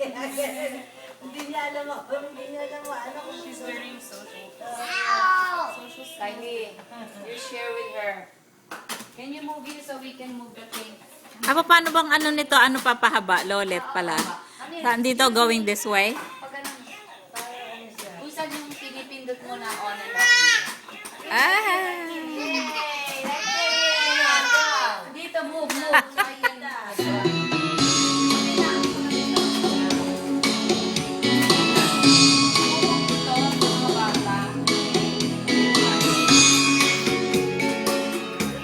Hindi niya alam ano kung She's learning social. Kylie, you share with her. Can you move here so we can move the thing? Paano bang ano nito? Ano papahaba? Lolet pala. Saan dito? Going this way? Pag ganun. Kung saan yung pinipindot mo na on and off. Ah! Dito, move. Ayan na.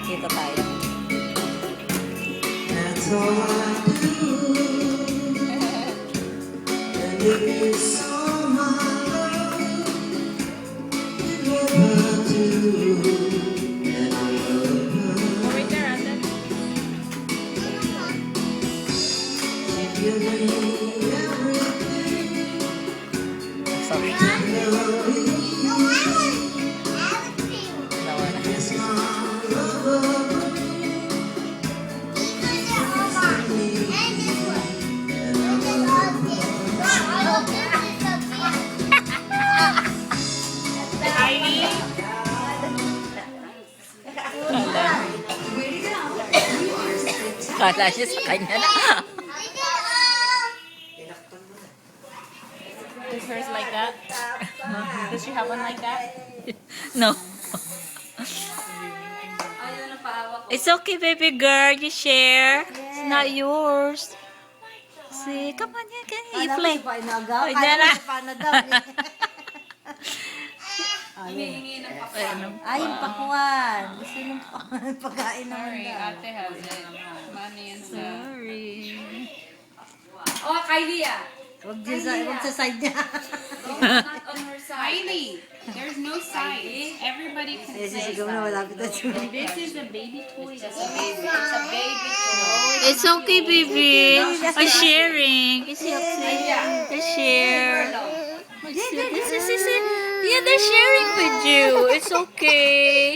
Dito tayo. That's all I do. And if you saw my love, you'd never do. And I love her. Right there, Ate. She give me everything. Sorry. Love me. Nawala. It's my love. Kylie, Kala niya sa kanya na. is hers like that? Does she have one like that? No. Ayaw na pahawak ko. It's okay, baby girl. You share. It's not yours. See, come on, you play. Painagaw. Ay, dyan na. Hinihingi ng papa. Ay, yung pakuan. Gusto nung pagkain naman Sorry, daw. ate has it. Money and stuff. Sorry. Oh, Kylie ah. Huwag sa side niya. Oh, not on her side. Kylie, there's no size. Everybody can Eh, say sisigaw na malapit na siya. this is a baby toy. It's a baby. It's a baby toy. It's okay, baby. I'm sharing. It's okay. They share. Yeah, they're sharing with you. It's okay.